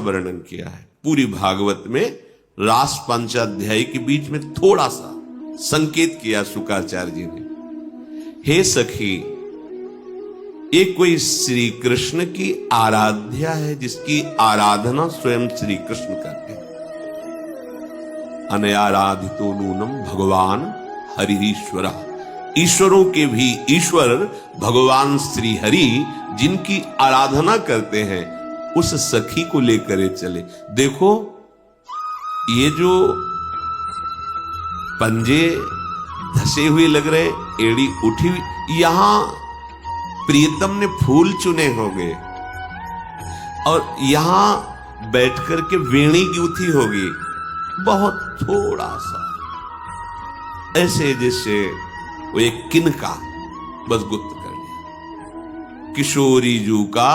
वर्णन किया है। पूरी भागवत में रास पंचाध्यायी के बीच में थोड़ा सा संकेत किया शुक्राचार्य जी ने। हे सखी, ये कोई श्री कृष्ण की आराध्या है, जिसकी आराधना स्वयं श्री कृष्ण करते हैं। अनयाराधितो नूनम भगवान हरिश्वरा, ईश्वरों के भी ईश्वर भगवान श्री हरि जिनकी आराधना करते हैं, उस सखी को लेकर चले। देखो ये जो पंजे धसे हुए लग रहे, एड़ी उठी हुई, यहां प्रियतम ने फूल चुने होंगे और यहां बैठ करके वेणी गूंथी होगी, बहुत थोड़ा सा, ऐसे जैसे वो एक किनका बस गुप्त कर लिया। किशोरी जू का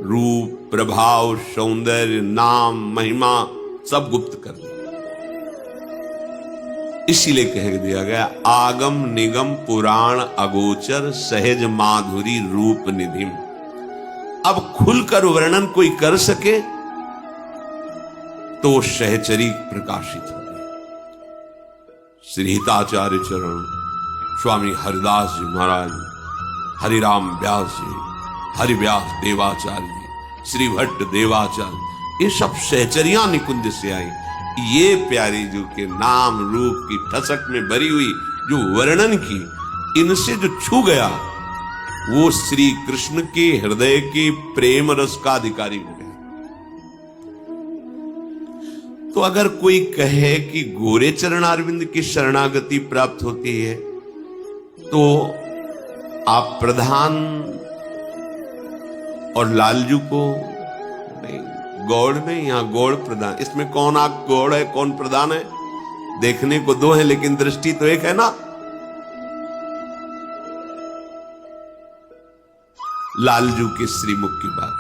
रूप, प्रभाव, सौंदर्य, नाम, महिमा सब गुप्त कर दिया। इसीलिए कह दिया गया, आगम निगम पुराण अगोचर सहज माधुरी रूप निधिम। अब खुलकर वर्णन कोई कर सके तो सहचरी प्रकाशित हो गई। श्री हिताचार्य चरण स्वामी हरिदास जी महाराज, हरिराम व्यास जी, हरिव्यास देवाचार्य जी, श्री भट्ट देवाचार्य, ये सब सहचरियां निकुंज से आई। ये प्यारी जो के नाम रूप की ठसक में भरी हुई जो वर्णन की, इनसे जो छू गया वो श्री कृष्ण के हृदय के प्रेम रस का अधिकारी हो गया। तो अगर कोई कहे कि गोरे चरणारविंद की शरणागति प्राप्त होती है, तो आप प्रधान और लालजू को नहीं, गौड़ नहीं, यहां गौड़ प्रधान, इसमें कौन आप गौड़ है कौन प्रधान है, देखने को दो है लेकिन दृष्टि तो एक है ना। लालजू के श्रीमुख की बात,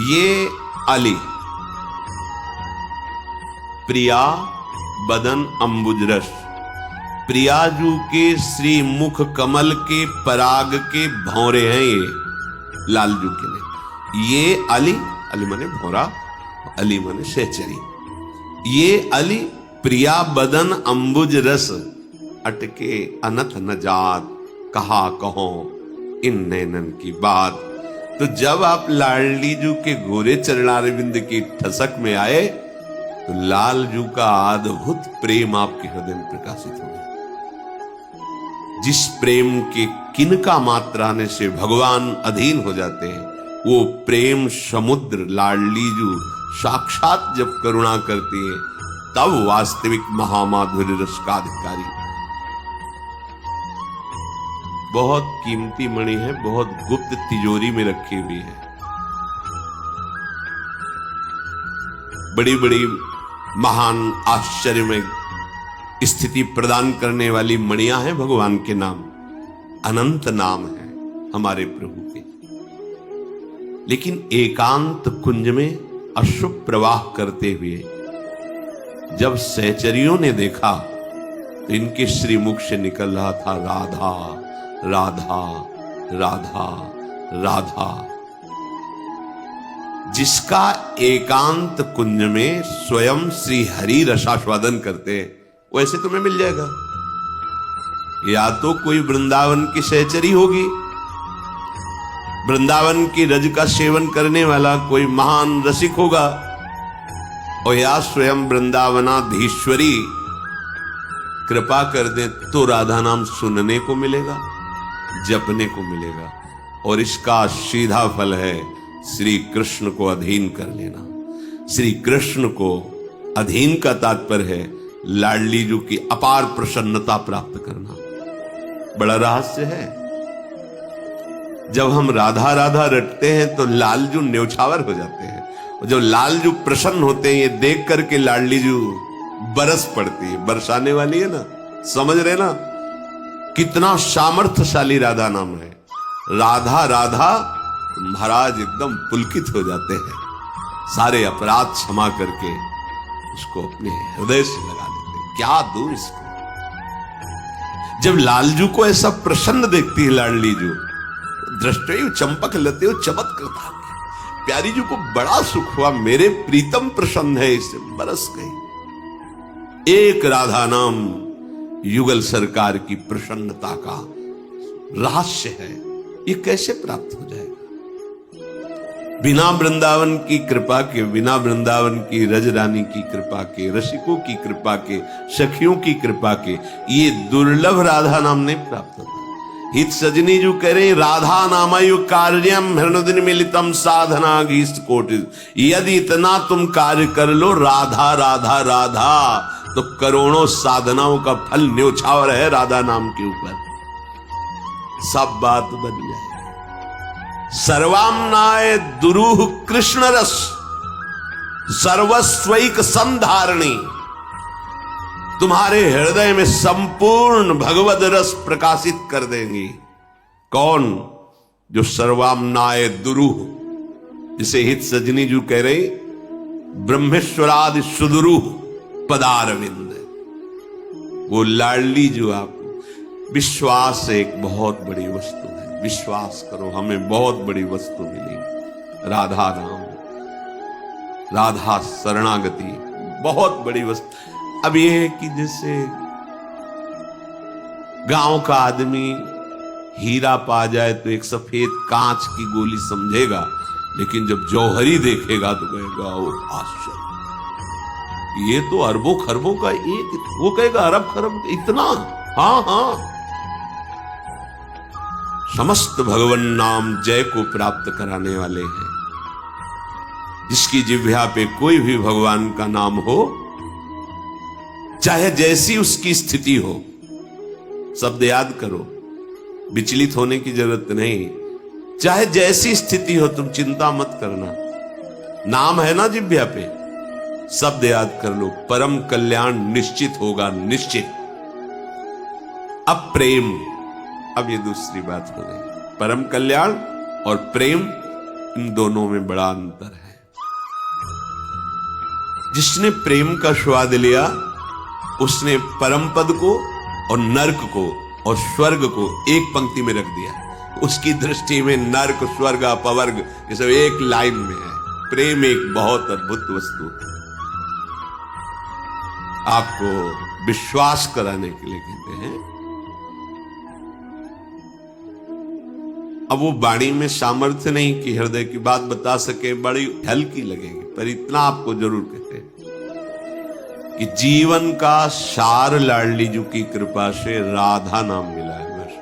ये अली, प्रिया बदन अंबुजरस, प्रियाजू के श्री मुख कमल के पराग के भौरे हैं ये लालजू के लिए। ये अली, अली माने भौरा, अली माने सहचरी। ये अली प्रिया बदन अंबुज रस, अटके अनथ न जात, कहा कहो इन नैनन की बात। तो जब आप लाडली जू के गोरे चरणारविंद की ठसक में आए, तो लालजू का अद्भुत प्रेम आपके हृदय में प्रकाशित हो गया। जिस प्रेम के किनका मात्रा आने से भगवान अधीन हो जाते हैं, वो प्रेम समुद्र लाडलीजू साक्षात जब करुणा करती है, तब वास्तविक महामाधुर्य रस का अधिकारी। बहुत कीमती मणि है, बहुत गुप्त तिजोरी में रखी हुई है। बड़ी बड़ी महान आश्चर्य में स्थिति प्रदान करने वाली मणियां हैं भगवान के नाम, अनंत नाम है हमारे प्रभु के। लेकिन एकांत कुंज में अश्रु प्रवाह करते हुए जब सहचरियों ने देखा, तो इनके श्रीमुख से निकल रहा था राधा राधा राधा राधा। जिसका एकांत कुंज में स्वयं श्री हरि रसास्वादन करते हैं, वैसे तुम्हें मिल जाएगा। या तो कोई वृंदावन की सहचरी होगी, वृंदावन की रज का सेवन करने वाला कोई महान रसिक होगा, और या स्वयं वृंदावनाधीश्वरी कृपा कर दे तो राधा नाम सुनने को मिलेगा, जपने को मिलेगा। और इसका सीधा फल है श्री कृष्ण को अधीन कर लेना। श्री कृष्ण को अधीन का तात्पर्य है लाडलीजू की अपार प्रसन्नता प्राप्त करना। बड़ा रहस्य है। जब हम राधा राधा रटते हैं तो लालजू न्यौछावर हो जाते हैं, और जब लालजू प्रसन्न होते हैं, ये देख करके लाडलीजू बरस पड़ती है, बरसाने वाली है ना। समझ रहे ना कितना सामर्थ्यशाली राधा नाम है। राधा राधा महाराज एकदम पुलकित हो जाते हैं, सारे अपराध क्षमा करके उसको अपने हृदय से लगा देते हैं। क्या दूर इसको। जब लालजू को ऐसा प्रसन्न देखती है लाडलीजू, दृष्टि चंपक लते हो चमत्कृता, प्यारी जी को बड़ा सुख हुआ, मेरे प्रीतम प्रसन्न है, इससे बरस गई। एक राधा नाम युगल सरकार की प्रसन्नता का रहस्य है, ये कैसे प्राप्त हो जाएगा? बिना वृंदावन की कृपा के, बिना वृंदावन की रजरानी की कृपा के, रसिकों की कृपा के, सखियों की कृपा के ये दुर्लभ राधा नाम नहीं प्राप्त होता। हित सजनी जो कह रहे राधा नामयु कार्यम हृदय मिलितम साधना गीष्ट कोटि, यदि इतना तुम कार्य कर लो राधा राधा राधा, तो करोड़ों साधनाओं का फल न्योछावर है राधा नाम के ऊपर, सब बात बन जाए। सर्वाम्नाय दुरूह कृष्ण रस सर्वस्वैक संधारणी, तुम्हारे हृदय में संपूर्ण भगवद रस प्रकाशित कर देंगी। कौन? जो सर्वाम्नाय दुरूह, जिसे हित सजनी जी कह रहे ब्रह्मेश्वरादि सुदुरूह पदारविंद, वो लाडली जो आप, विश्वास एक बहुत बड़ी वस्तु है, विश्वास करो हमें बहुत बड़ी वस्तु मिली। राधा नाम, राधा शरणागति बहुत बड़ी वस्तु। अब यह है कि जैसे गांव का आदमी हीरा पा जाए तो एक सफेद कांच की गोली समझेगा, लेकिन जब जौहरी देखेगा तो कहेगा ओ आश्चर्य, ये तो अरबों खरबों का एक, वो कहेगा अरब खरब इतना। हाँ हाँ, समस्त भगवान नाम जय को प्राप्त कराने वाले हैं। जिसकी जिह्वा पे कोई भी भगवान का नाम हो, चाहे जैसी उसकी स्थिति हो, शब्द याद करो, विचलित होने की जरूरत नहीं। चाहे जैसी स्थिति हो तुम चिंता मत करना, नाम है ना जिह्वा पे, शब्द याद कर लो, परम कल्याण निश्चित होगा, निश्चित। अब प्रेम, अब ये दूसरी बात हो गई। परम कल्याण और प्रेम, इन दोनों में बड़ा अंतर है। जिसने प्रेम का स्वाद लिया उसने परम पद को और नर्क को और स्वर्ग को एक पंक्ति में रख दिया। उसकी दृष्टि में नर्क, स्वर्ग, अपवर्ग ये सब एक लाइन में है। प्रेम एक बहुत अद्भुत वस्तु है, आपको विश्वास कराने के लिए कहते हैं। अब वो वाणी में सामर्थ्य नहीं कि हृदय की बात बता सके, बड़ी हल्की लगेगी, पर इतना आपको जरूर कहते हैं कि जीवन का सार लाडली जी की कृपा से राधा नाम मिला है। बस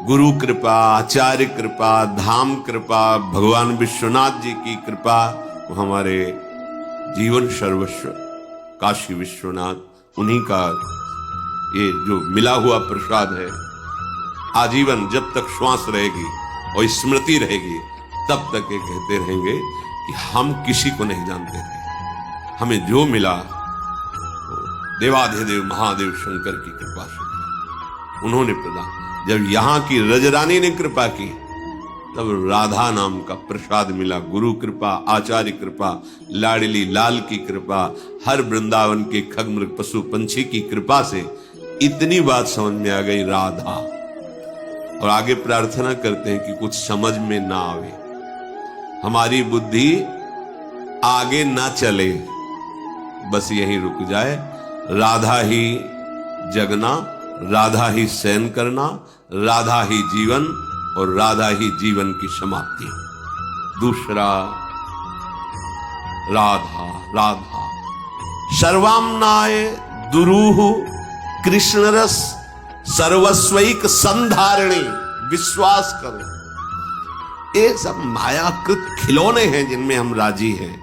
गुरु कृपा, आचार्य कृपा, धाम कृपा, भगवान विश्वनाथ जी की कृपा, वो हमारे जीवन सर्वस्व काशी विश्वनाथ, उन्हीं का ये जो मिला हुआ प्रसाद है। आजीवन जब तक श्वास रहेगी और स्मृति रहेगी तब तक ये कहते रहेंगे कि हम किसी को नहीं जानते थे, हमें जो मिला देवाधिदेव महादेव शंकर की कृपा से मिला, उन्होंने प्रदान। जब यहां की रजरानी ने कृपा की तब राधा नाम का प्रसाद मिला। गुरु कृपा, आचार्य कृपा, लाडली लाल की कृपा, हर वृंदावन के खगमृग पशु पंछी की कृपा से इतनी बात समझ में आ गई राधा। और आगे प्रार्थना करते हैं कि कुछ समझ में ना आवे, हमारी बुद्धि आगे ना चले, बस यहीं रुक जाए। राधा ही जगना, राधा ही शयन करना, राधा ही जीवन और राधा ही जीवन की समाप्ति। दूसरा राधा राधा सर्वाम्नाय दुरूह कृष्ण रस सर्वस्वैक संधारणी। विश्वास करो ये सब मायाकृत खिलौने हैं जिनमें हम राजी हैं।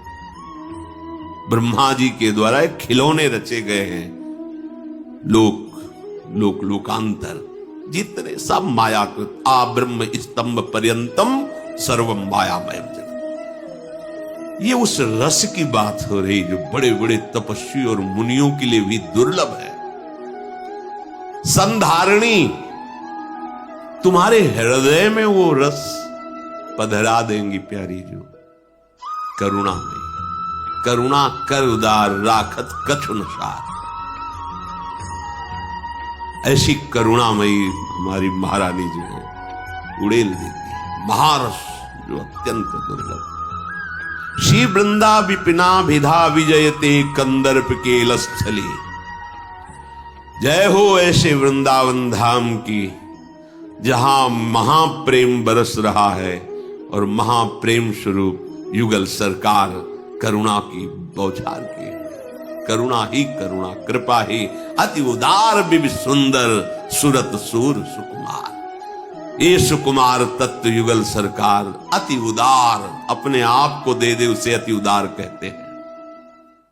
ब्रह्मा जी के द्वारा खिलौने रचे गए हैं। लोक लोकांतर जितने सब मायाकृत, आ ब्रह्म स्तंभ पर्यंतम सर्वम मायामयम जगत। ये उस रस की बात हो रही जो बड़े बड़े तपस्वी और मुनियों के लिए भी दुर्लभ है। संधारणी, तुम्हारे हृदय में वो रस पधरा देंगी प्यारी जो करुणा में। करुणा कर उदार राखत कछु न सार। ऐसी करुणामयी हमारी महारानी जो है, उड़ेल देती है। महारस जो अत्यंत दुर्लभ। श्री वृंदा विपिना विधा विजयते कंदर्प केल स्थली। जय हो ऐसे वृंदावन धाम की जहां महाप्रेम बरस रहा है और महाप्रेम स्वरूप युगल सरकार करुणा की बौछार की। करुणा ही करुणा, कृपा ही अति उदार बिब सुंदर सुरत सूर सुकुमार। ये सुकुमार तत्व युगल सरकार अति उदार, अपने आप को दे दे उसे अति उदार कहते हैं।